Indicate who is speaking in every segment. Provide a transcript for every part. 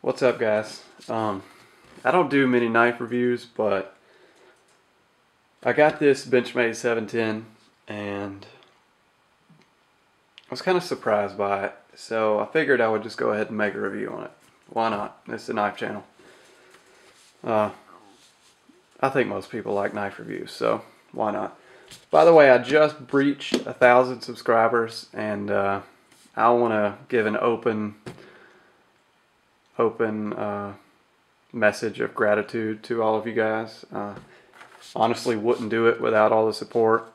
Speaker 1: What's up, guys? I don't do many knife reviews, but I got this Benchmade 710 and I was kind of surprised by it, so I figured I would just go ahead and make a review on it. Why not? It's a knife channel. I think most people like knife reviews, so why not? By the way, I just breached 1,000 subscribers, and I want to give an open message of gratitude to all of you guys. Honestly, wouldn't do it without all the support.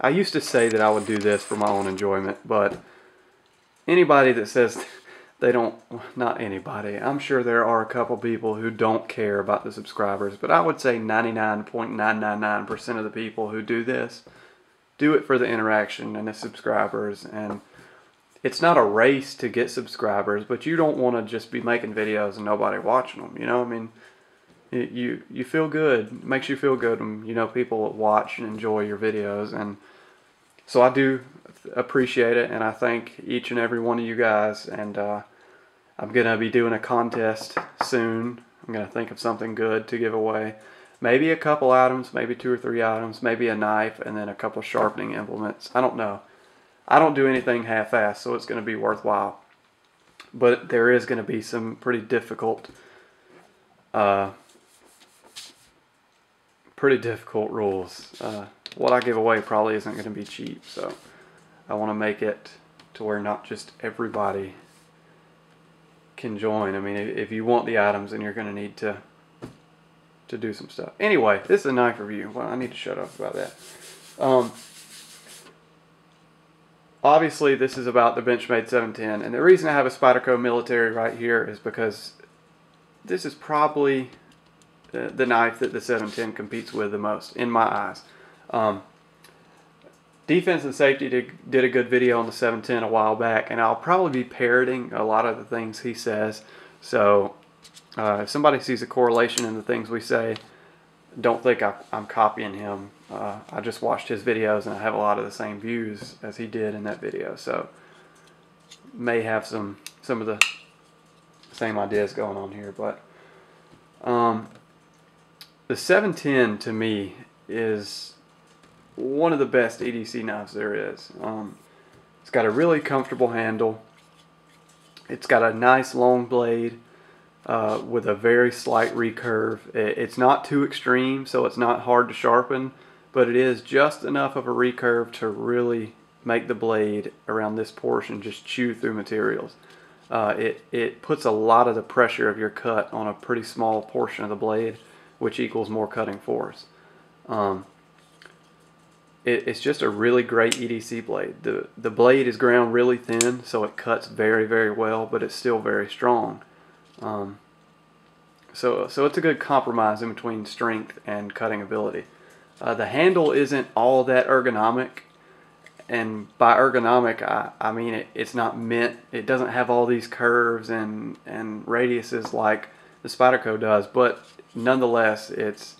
Speaker 1: I used to say that I would do this for my own enjoyment, but anybody that says they don't, not anybody, I'm sure there are a couple people who don't care about the subscribers, but I would say 99.999% of the people who do this do it for the interaction and the subscribers. And it's not a race to get subscribers, but you don't want to just be making videos and nobody watching them. You know, I mean, you feel good. It makes you feel good when you know people watch and enjoy your videos, and so I do appreciate it, and I thank each and every one of you guys. And I'm gonna be doing a contest soon. I'm gonna think of something good to give away. Maybe a couple items, maybe 2 or 3 items, maybe a knife, and then a couple sharpening implements. I don't know. I don't do anything half-assed, so it's going to be worthwhile. But there is going to be some pretty difficult rules. What I give away probably isn't going to be cheap, so I want to make it to where not just everybody can join. I mean, if you want the items, then you're going to need to do some stuff. Anyway, this is a knife review. Well, I need to shut up about that. Obviously, this is about the Benchmade 710, and the reason I have a Spyderco Military right here is because this is probably the knife that the 710 competes with the most, in my eyes. Defense and Safety did a good video on the 710 a while back, and I'll probably be parroting a lot of the things he says. So if somebody sees a correlation in the things we say, don't think I'm copying him. I just watched his videos and I have a lot of the same views as he did in that video, so may have some of the same ideas going on here. But the 710 to me is one of the best EDC knives there is. It's got a really comfortable handle. It's got a nice long blade with a very slight recurve. It's not too extreme, so it's not hard to sharpen, but it is just enough of a recurve to really make the blade around this portion just chew through materials. It puts a lot of the pressure of your cut on a pretty small portion of the blade, which equals more cutting force. It's just a really great EDC blade. The blade is ground really thin, so it cuts very, very well, but it's still very strong. So it's a good compromise in between strength and cutting ability. The handle isn't all that ergonomic, and by ergonomic I mean it's not meant, it doesn't have all these curves and radiuses like the Spyderco does, but nonetheless it's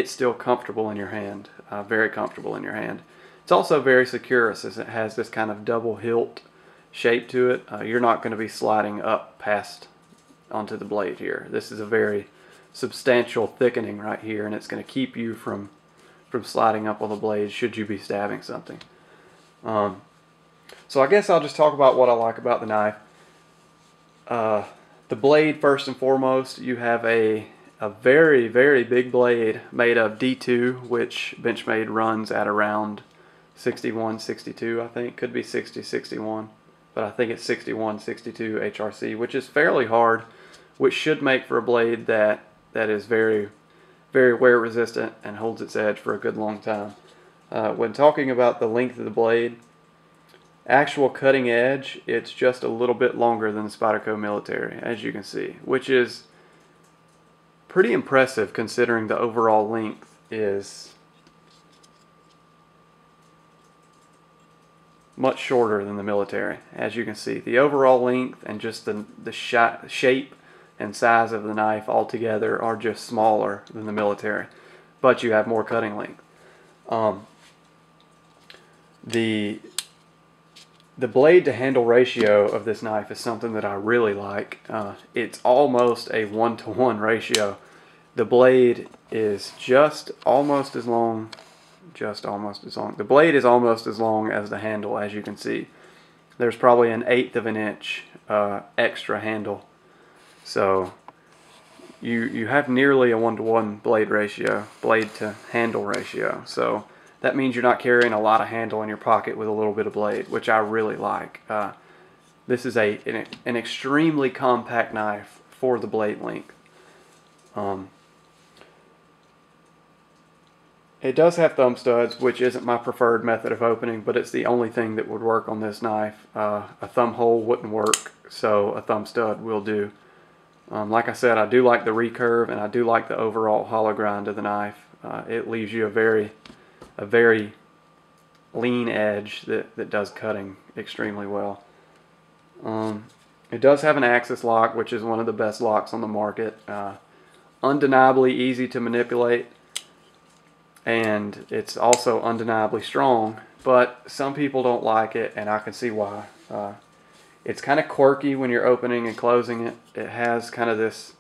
Speaker 1: still comfortable in your hand, very comfortable in your hand. It's also very secure since it has this kind of double hilt shape to it. You're not going to be sliding up past onto the blade here. This is a very substantial thickening right here, and it's going to keep you from sliding up on the blade should you be stabbing something. So I guess I'll just talk about what I like about the knife. The blade, first and foremost, you have a very, very big blade made of D2, which Benchmade runs at around 61, 62, I think. Could be 60, 61, but I think it's 61, 62 HRC, which is fairly hard, which should make for a blade that is very, very wear resistant and holds its edge for a good long time. When talking about the length of the blade, actual cutting edge, it's just a little bit longer than the Spyderco Military, as you can see, which is pretty impressive considering the overall length is much shorter than the Military. As you can see, the overall length and just the shape and size of the knife altogether are just smaller than the Military, but you have more cutting length. The The blade to handle ratio of this knife is something that I really like. It's almost a 1-to-1 ratio. The blade is just almost as long. The blade is almost as long as the handle, as you can see. There's probably an 1/8 of an inch extra handle. So you have nearly a 1-to-1 blade to handle ratio. So that means you're not carrying a lot of handle in your pocket with a little bit of blade, which I really like. This is an extremely compact knife for the blade length. It does have thumb studs, which isn't my preferred method of opening, but it's the only thing that would work on this knife. A thumb hole wouldn't work, so a thumb stud will do. Like I said, I do like the recurve, and I do like the overall hollow grind of the knife. It leaves you a very lean edge that does cutting extremely well. It does have an axis lock, which is one of the best locks on the market. Undeniably easy to manipulate, and it's also undeniably strong, but some people don't like it, and I can see why. It's kind of quirky when you're opening and closing it. It has kind of this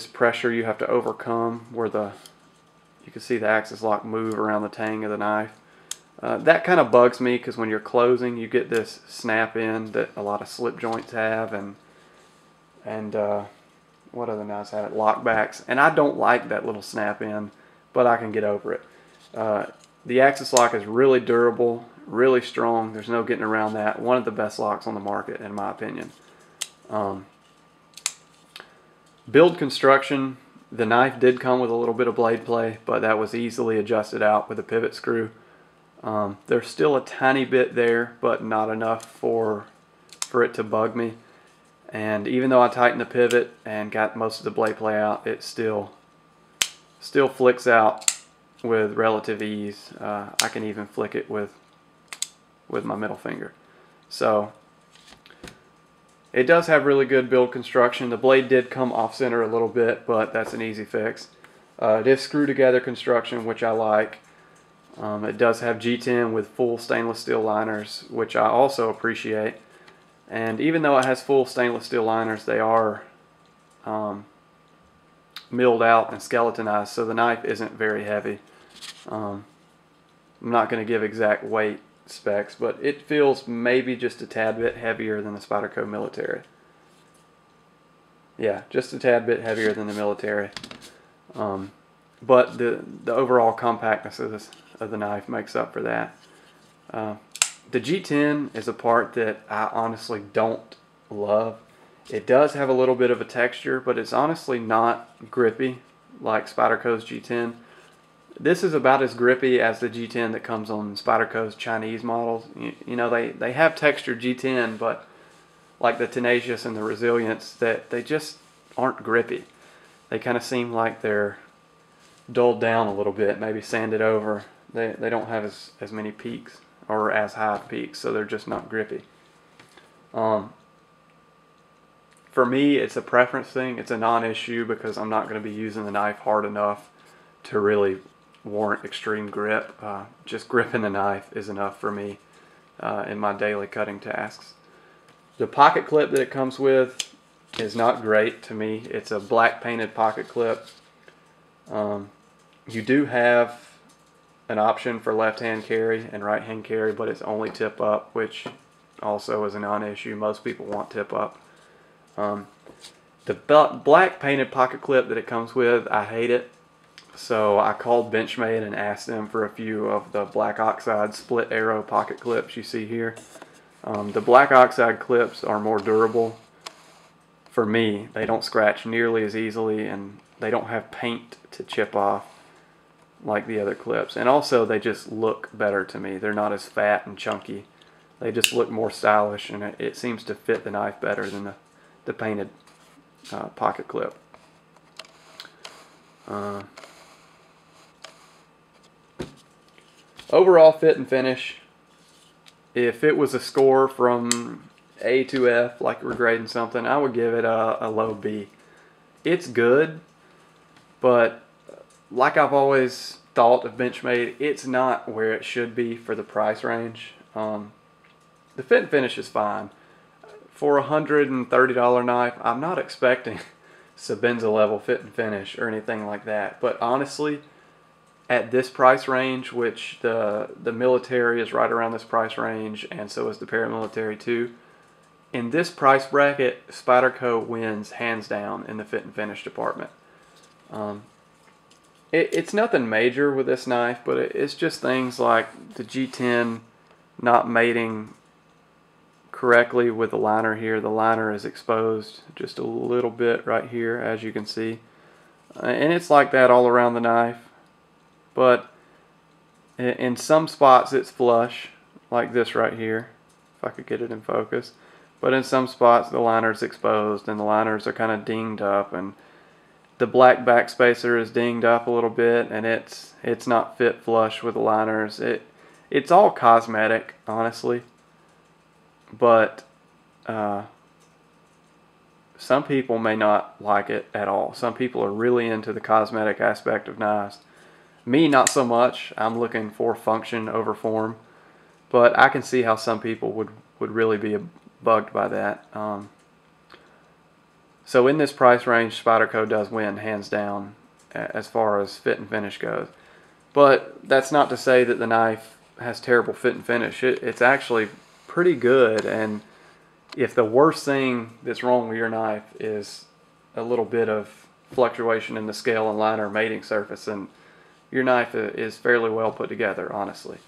Speaker 1: pressure you have to overcome where you can see the axis lock move around the tang of the knife. That kind of bugs me because when you're closing, you get this snap in that a lot of slip joints have, and what other knives have it? Lockbacks, and I don't like that little snap in, but I can get over it. The axis lock is really durable, really strong. There's no getting around that. One of the best locks on the market, in my opinion. Build construction. The knife did come with a little bit of blade play, but that was easily adjusted out with a pivot screw. There's still a tiny bit there, but not enough for it to bug me. And even though I tightened the pivot and got most of the blade play out, it still flicks out with relative ease. I can even flick it with my middle finger. So it does have really good build construction. The blade did come off center a little bit, but that's an easy fix. It is screw together construction, which I like. It does have G10 with full stainless steel liners, which I also appreciate. And even though it has full stainless steel liners, they are milled out and skeletonized, so the knife isn't very heavy. I'm not going to give exact weight specs, but it feels maybe just a tad bit heavier than the Spyderco Military. Yeah, just a tad bit heavier than the Military. But the overall compactness of the knife makes up for that. The G10 is a part that I honestly don't love. It does have a little bit of a texture, but it's honestly not grippy like Spyderco's G10. This is about as grippy as the G10 that comes on Spyderco's Chinese models. You know, they have textured G10, but like the Tenacious and the Resilience, that they just aren't grippy. They kind of seem like they're dulled down a little bit, maybe sanded over. They don't have as many peaks or as high peaks, so they're just not grippy. For me, it's a preference thing. It's a non-issue because I'm not going to be using the knife hard enough to really warrant extreme grip. Just gripping the knife is enough for me in my daily cutting tasks. The pocket clip that it comes with is not great to me. It's a black painted pocket clip. You do have an option for left-hand carry and right-hand carry, but it's only tip up, which also is a non-issue. Most people want tip up. The black painted pocket clip that it comes with, I hate it. So I called Benchmade and asked them for a few of the black oxide split arrow pocket clips you see here. The black oxide clips are more durable for me. They don't scratch nearly as easily, and they don't have paint to chip off like the other clips. And also they just look better to me. They're not as fat and chunky. They just look more stylish, and it seems to fit the knife better than the painted pocket clip. Overall fit and finish, if it was a score from A to F, like we're grading something, I would give it a low B. It's good, but like I've always thought of Benchmade, it's not where it should be for the price range. the fit and finish is fine. For a $130 knife, I'm not expecting Sebenza level fit and finish or anything like that. But honestly, at this price range, which the military is right around this price range, and so is the paramilitary too. In this price bracket, Spyderco wins hands down in the fit and finish department. It's nothing major with this knife, but it's just things like the G10 not mating correctly with the liner here. The liner is exposed just a little bit right here, as you can see. And it's like that all around the knife. But in some spots it's flush, like this right here, if I could get it in focus. But in some spots the liner's exposed and the liners are kind of dinged up, and the black backspacer is dinged up a little bit, and it's not fit flush with the liners. It's all cosmetic, honestly. But some people may not like it at all. Some people are really into the cosmetic aspect of knives. Me, not so much. I'm looking for function over form. But I can see how some people would really be bugged by that. So in this price range, Spyderco does win, hands down, as far as fit and finish goes. But that's not to say that the knife has terrible fit and finish. It's actually pretty good, and if the worst thing that's wrong with your knife is a little bit of fluctuation in the scale and liner mating surface, and your knife is fairly well put together, honestly.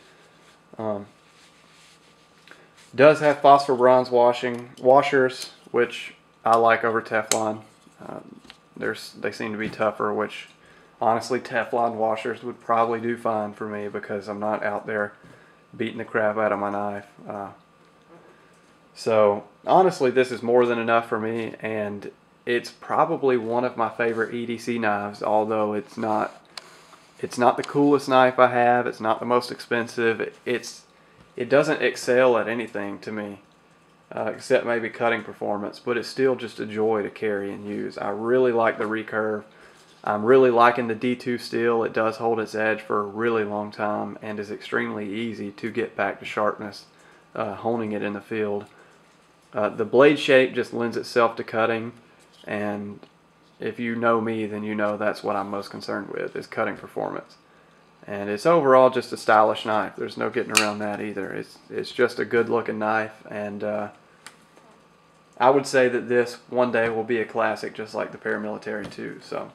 Speaker 1: Does have phosphor bronze washers, which I like over Teflon. They seem to be tougher, which honestly Teflon washers would probably do fine for me because I'm not out there beating the crap out of my knife. So honestly, this is more than enough for me, and it's probably one of my favorite EDC knives, although it's not the coolest knife I have. It's not the most expensive. It doesn't excel at anything to me, except maybe cutting performance, but it's still just a joy to carry and use. I really like the recurve. I'm really liking the D2 steel. It does hold its edge for a really long time and is extremely easy to get back to sharpness, honing it in the field. The blade shape just lends itself to cutting, and if you know me, then you know that's what I'm most concerned with, is cutting performance. And it's overall just a stylish knife. There's no getting around that either. It's just a good looking knife, and I would say that this one day will be a classic, just like the paramilitary too. So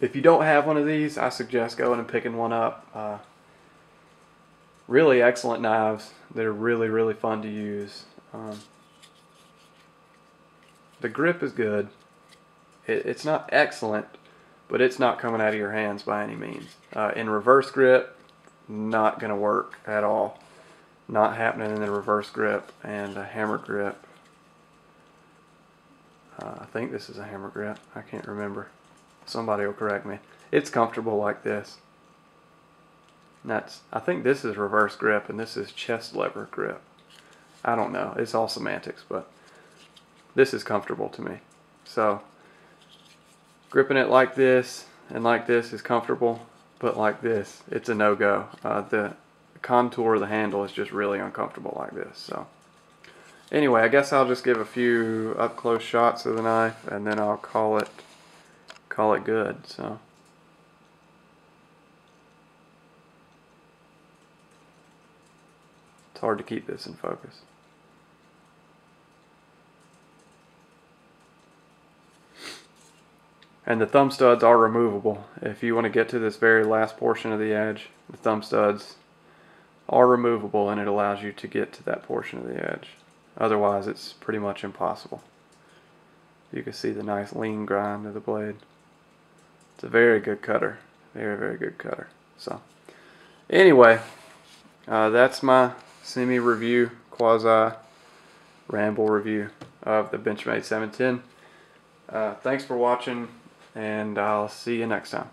Speaker 1: if you don't have one of these, I suggest going and picking one up. Really excellent knives. They're really, really fun to use. The grip is good. It's not excellent, but it's not coming out of your hands by any means. In reverse grip, not going to work at all. Not happening in the reverse grip. And a hammer grip. I think this is a hammer grip. I can't remember. Somebody will correct me. It's comfortable like this. I think this is reverse grip and this is chest lever grip. I don't know. It's all semantics, but this is comfortable to me. So gripping it like this and like this is comfortable, but like this, it's a no-go. The contour of the handle is just really uncomfortable like this. So anyway, I guess I'll just give a few up-close shots of the knife, and then I'll call it good. So it's hard to keep this in focus. And the thumb studs are removable. If you want to get to this very last portion of the edge, the thumb studs are removable, and it allows you to get to that portion of the edge. Otherwise, it's pretty much impossible. You can see the nice lean grind of the blade. It's a very good cutter. Very, very good cutter. So anyway, that's my semi-review, quasi-ramble review of the Benchmade 710. Thanks for watching, and I'll see you next time.